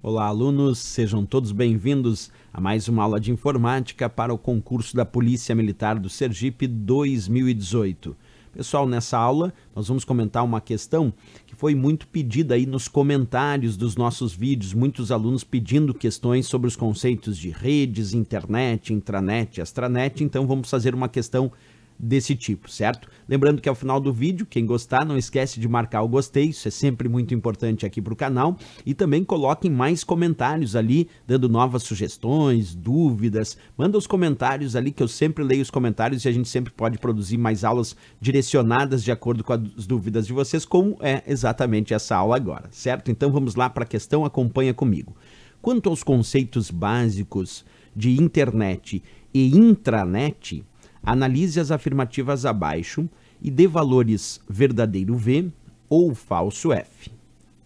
Olá, alunos, sejam todos bem-vindos a mais uma aula de informática para o concurso da Polícia Militar do Sergipe 2018. Pessoal, nessa aula nós vamos comentar uma questão que foi muito pedida aí nos comentários dos nossos vídeos, muitos alunos pedindo questões sobre os conceitos de redes, internet, intranet, extranet, então vamos fazer uma questão desse tipo, certo? Lembrando que ao final do vídeo, quem gostar, não esquece de marcar o gostei, isso é sempre muito importante aqui para o canal, e também coloquem mais comentários ali, dando novas sugestões, dúvidas, manda os comentários ali que eu sempre leio os comentários e a gente sempre pode produzir mais aulas direcionadas de acordo com as dúvidas de vocês, como é exatamente essa aula agora, certo? Então vamos lá para a questão, acompanha comigo. Quanto aos conceitos básicos de internet e intranet, analise as afirmativas abaixo e dê valores verdadeiro V ou falso F.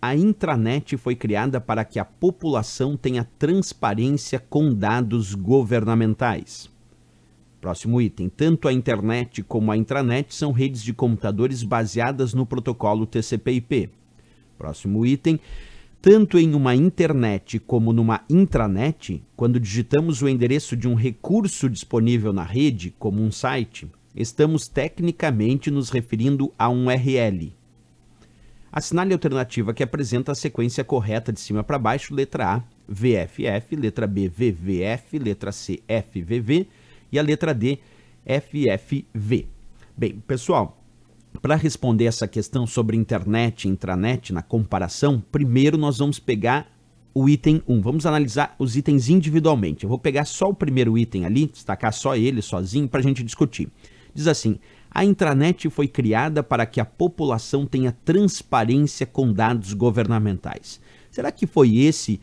A intranet foi criada para que a população tenha transparência com dados governamentais. Próximo item. Tanto a internet como a intranet são redes de computadores baseadas no protocolo TCP/IP. Próximo item. Tanto em uma internet como numa intranet, quando digitamos o endereço de um recurso disponível na rede, como um site, estamos tecnicamente nos referindo a um URL. Assinale a alternativa que apresenta a sequência correta de cima para baixo, letra A, VFF, letra B, VVF, letra C, FVV e a letra D, FFV. Bem, pessoal, para responder essa questão sobre internet e intranet na comparação, primeiro nós vamos pegar o item 1. Vamos analisar os itens individualmente. Eu vou pegar só o primeiro item ali, destacar só ele sozinho para a gente discutir. Diz assim, a intranet foi criada para que a população tenha transparência com dados governamentais. Será que foi esse,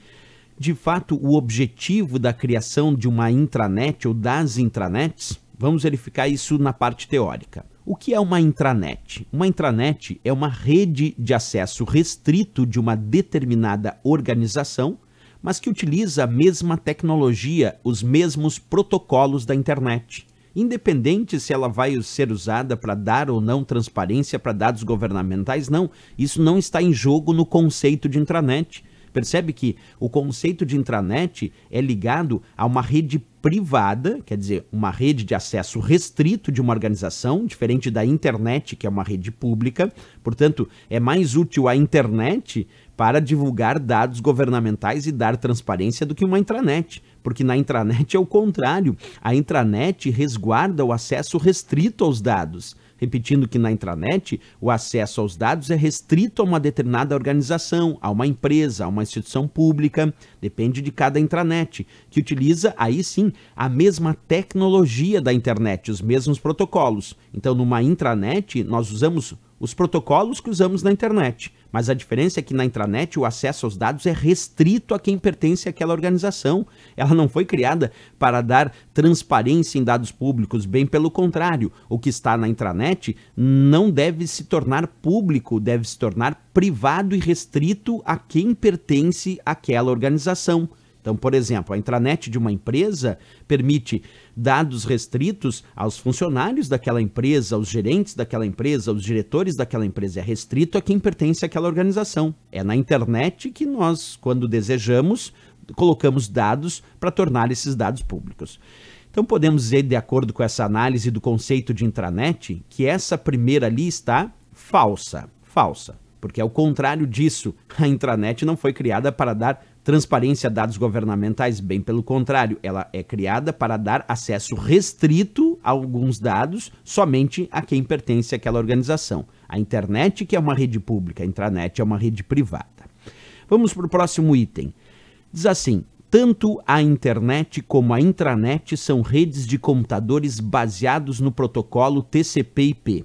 de fato, o objetivo da criação de uma intranet ou das intranets? Vamos verificar isso na parte teórica. O que é uma intranet? Uma intranet é uma rede de acesso restrito de uma determinada organização, mas que utiliza a mesma tecnologia, os mesmos protocolos da internet. Independente se ela vai ser usada para dar ou não transparência para dados governamentais, não. Isso não está em jogo no conceito de intranet. Percebe que o conceito de intranet é ligado a uma rede privada, quer dizer, uma rede de acesso restrito de uma organização, diferente da internet, que é uma rede pública. Portanto, é mais útil a internet para divulgar dados governamentais e dar transparência do que uma intranet. Porque na intranet é o contrário. A intranet resguarda o acesso restrito aos dados. Repetindo que na intranet, o acesso aos dados é restrito a uma determinada organização, a uma empresa, a uma instituição pública, depende de cada intranet, que utiliza, aí sim, a mesma tecnologia da internet, os mesmos protocolos. Então, numa intranet, nós usamos os protocolos que usamos na internet, mas a diferença é que na intranet o acesso aos dados é restrito a quem pertence àquela organização. Ela não foi criada para dar transparência em dados públicos, bem pelo contrário. O que está na intranet não deve se tornar público, deve se tornar privado e restrito a quem pertence àquela organização. Então, por exemplo, a intranet de uma empresa permite dados restritos aos funcionários daquela empresa, aos gerentes daquela empresa, aos diretores daquela empresa. É restrito a quem pertence àquela organização. É na internet que nós, quando desejamos, colocamos dados para tornar esses dados públicos. Então, podemos dizer, de acordo com essa análise do conceito de intranet, que essa primeira ali está falsa. Falsa. Porque ao contrário disso, a intranet não foi criada para dar transparência a dados governamentais, bem pelo contrário, ela é criada para dar acesso restrito a alguns dados somente a quem pertence àquela organização. A internet, que é uma rede pública, a intranet é uma rede privada. Vamos para o próximo item. Diz assim, tanto a internet como a intranet são redes de computadores baseados no protocolo TCP/IP.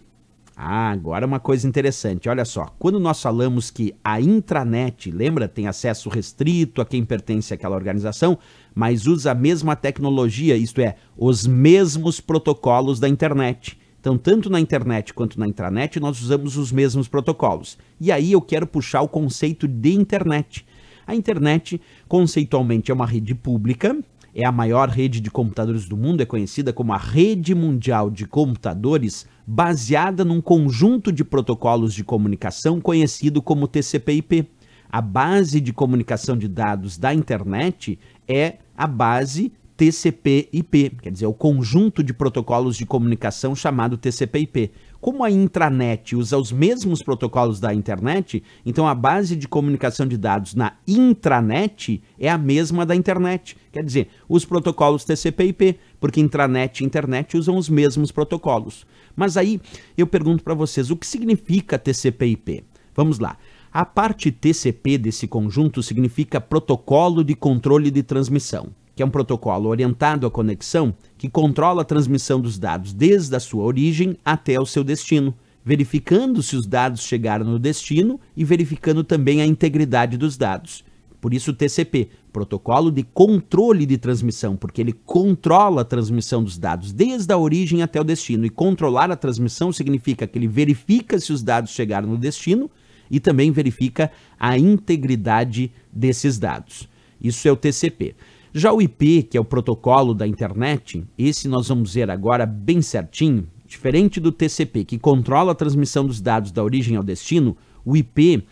Agora uma coisa interessante, olha só, quando nós falamos que a intranet, lembra, tem acesso restrito a quem pertence àquela organização, mas usa a mesma tecnologia, isto é, os mesmos protocolos da internet. Então, tanto na internet quanto na intranet, nós usamos os mesmos protocolos. E aí eu quero puxar o conceito de internet. A internet, conceitualmente, é uma rede pública, é a maior rede de computadores do mundo, é conhecida como a Rede Mundial de Computadores, baseada num conjunto de protocolos de comunicação conhecido como TCP/IP. A base de comunicação de dados da internet é a base TCP/IP, quer dizer, o conjunto de protocolos de comunicação chamado TCP/IP. Como a intranet usa os mesmos protocolos da internet, então a base de comunicação de dados na intranet é a mesma da internet. Quer dizer, os protocolos TCP/IP, porque intranet e internet usam os mesmos protocolos. Mas aí eu pergunto para vocês, o que significa TCP/IP? Vamos lá. A parte TCP desse conjunto significa Protocolo de Controle de Transmissão, que é um protocolo orientado à conexão que controla a transmissão dos dados desde a sua origem até o seu destino, verificando se os dados chegaram no destino e verificando também a integridade dos dados. Por isso o TCP, Protocolo de Controle de Transmissão, porque ele controla a transmissão dos dados desde a origem até o destino. E controlar a transmissão significa que ele verifica se os dados chegaram no destino e também verifica a integridade desses dados. Isso é o TCP. Já o IP, que é o protocolo da internet, esse nós vamos ver agora bem certinho, diferente do TCP, que controla a transmissão dos dados da origem ao destino, o IP,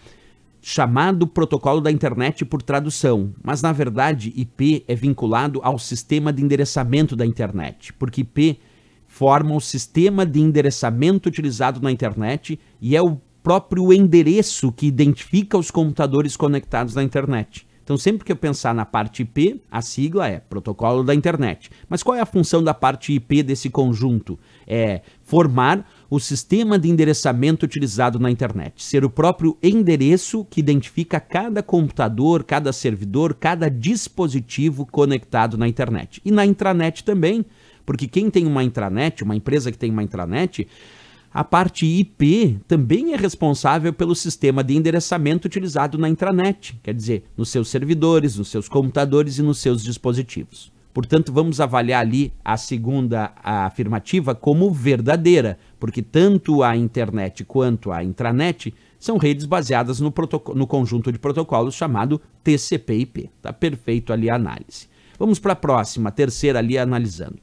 chamado protocolo da internet por tradução, mas na verdade IP é vinculado ao sistema de endereçamento da internet, porque IP forma o sistema de endereçamento utilizado na internet e é o próprio endereço que identifica os computadores conectados na internet. Então, sempre que eu pensar na parte IP, a sigla é protocolo da internet. Mas qual é a função da parte IP desse conjunto? É formar o sistema de endereçamento utilizado na internet, ser o próprio endereço que identifica cada computador, cada servidor, cada dispositivo conectado na internet. E na intranet também, porque quem tem uma intranet, uma empresa que tem uma intranet, a parte IP também é responsável pelo sistema de endereçamento utilizado na intranet, quer dizer, nos seus servidores, nos seus computadores e nos seus dispositivos. Portanto, vamos avaliar ali a segunda afirmativa como verdadeira, porque tanto a internet quanto a intranet são redes baseadas no conjunto de protocolos chamado TCP/IP. Está perfeito ali a análise. Vamos para a próxima, a terceira ali analisando.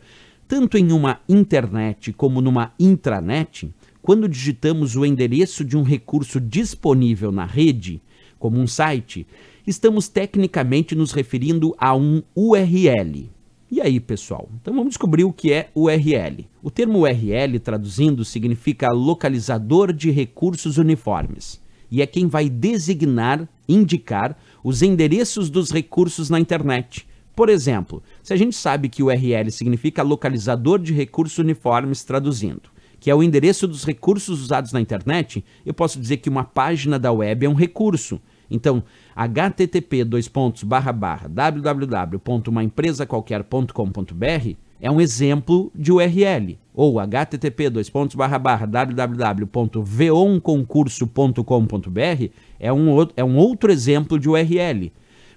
Tanto em uma internet como numa intranet, quando digitamos o endereço de um recurso disponível na rede, como um site, estamos tecnicamente nos referindo a um URL. E aí, pessoal? Então vamos descobrir o que é URL. O termo URL, traduzindo, significa localizador de recursos uniformes. E é quem vai designar, indicar os endereços dos recursos na internet. Por exemplo, se a gente sabe que URL significa localizador de recursos uniformes, traduzindo, que é o endereço dos recursos usados na internet, eu posso dizer que uma página da web é um recurso. Então, http://www.umaempresaqualquer.com.br é um exemplo de URL. Ou http://www.voonconcurso.com.br é um outro exemplo de URL.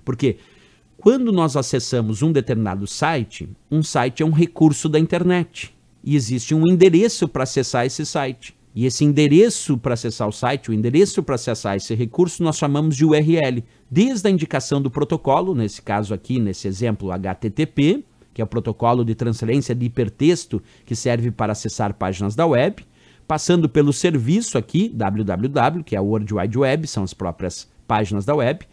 Porque quando nós acessamos um determinado site, um site é um recurso da internet. E existe um endereço para acessar esse site. E esse endereço para acessar o site, o endereço para acessar esse recurso, nós chamamos de URL. Desde a indicação do protocolo, nesse caso aqui, nesse exemplo HTTP, que é o protocolo de transferência de hipertexto que serve para acessar páginas da web, passando pelo serviço aqui, www, que é o World Wide Web, são as próprias páginas da web,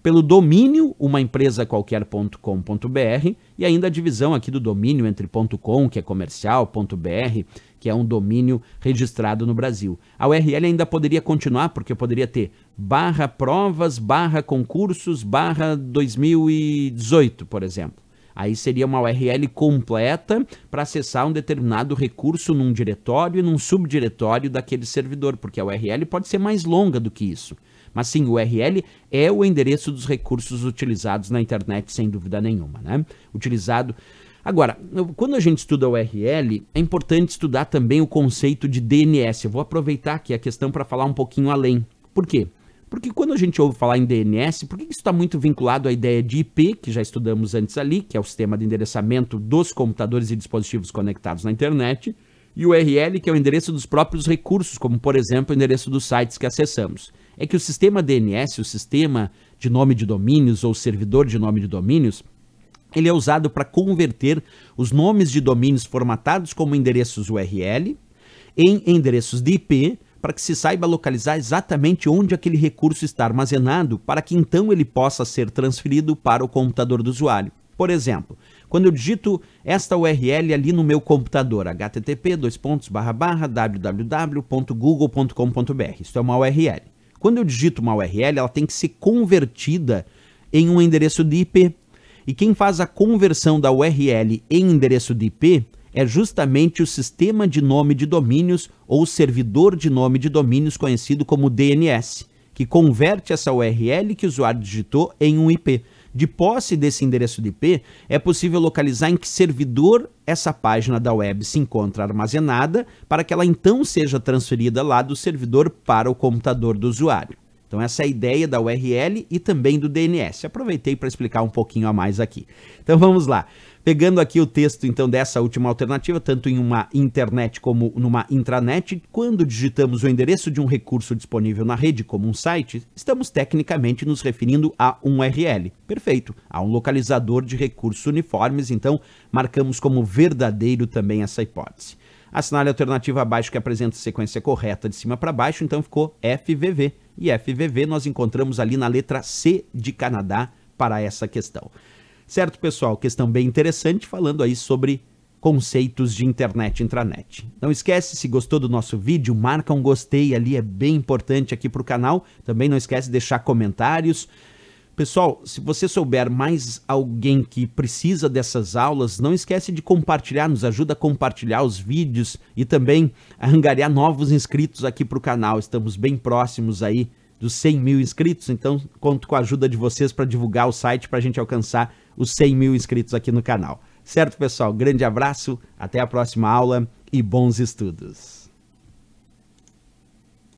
pelo domínio umaempresaqualquer.com.br e ainda a divisão aqui do domínio entre .com, que é comercial, .br, que é um domínio registrado no Brasil. A URL ainda poderia continuar, porque eu poderia ter /provas, /concursos, /2018, por exemplo. Aí seria uma URL completa para acessar um determinado recurso num diretório e num subdiretório daquele servidor, porque a URL pode ser mais longa do que isso. Mas sim, o URL é o endereço dos recursos utilizados na internet, sem dúvida nenhuma, né? Utilizado. Agora, quando a gente estuda o URL, é importante estudar também o conceito de DNS. Eu vou aproveitar aqui a questão para falar um pouquinho além. Por quê? Porque quando a gente ouve falar em DNS, por que isso está muito vinculado à ideia de IP, que já estudamos antes ali, que é o sistema de endereçamento dos computadores e dispositivos conectados na internet, e o URL, que é o endereço dos próprios recursos, como, por exemplo, o endereço dos sites que acessamos. É que o sistema DNS, o sistema de nome de domínios ou servidor de nome de domínios, ele é usado para converter os nomes de domínios formatados como endereços URL em endereços de IP para que se saiba localizar exatamente onde aquele recurso está armazenado, para que então ele possa ser transferido para o computador do usuário. Por exemplo, quando eu digito esta URL ali no meu computador, http://www.google.com.br, isso é uma URL. Quando eu digito uma URL, ela tem que ser convertida em um endereço de IP. E quem faz a conversão da URL em endereço de IP é justamente o sistema de nome de domínios ou servidor de nome de domínios conhecido como DNS, que converte essa URL que o usuário digitou em um IP. De posse desse endereço de IP, é possível localizar em que servidor essa página da web se encontra armazenada, para que ela então seja transferida lá do servidor para o computador do usuário. Então essa é a ideia da URL e também do DNS. Aproveitei para explicar um pouquinho a mais aqui. Então vamos lá. Pegando aqui o texto então dessa última alternativa, tanto em uma internet como numa intranet, quando digitamos o endereço de um recurso disponível na rede como um site, estamos tecnicamente nos referindo a um URL. Perfeito, a um localizador de recursos uniformes, então marcamos como verdadeiro também essa hipótese. Assinale a alternativa abaixo que apresenta a sequência correta de cima para baixo, então ficou FVV. E FVV nós encontramos ali na letra C de Canadá para essa questão. Certo, pessoal? Questão bem interessante, falando aí sobre conceitos de internet e intranet. Não esquece, se gostou do nosso vídeo, marca um gostei ali, é bem importante aqui para o canal. Também não esquece de deixar comentários. Pessoal, se você souber mais alguém que precisa dessas aulas, não esquece de compartilhar, nos ajuda a compartilhar os vídeos e também a angariar novos inscritos aqui para o canal. Estamos bem próximos aí dos 100 mil inscritos, então conto com a ajuda de vocês para divulgar o site para a gente alcançar os 100 mil inscritos aqui no canal. Certo, pessoal? Grande abraço, até a próxima aula e bons estudos!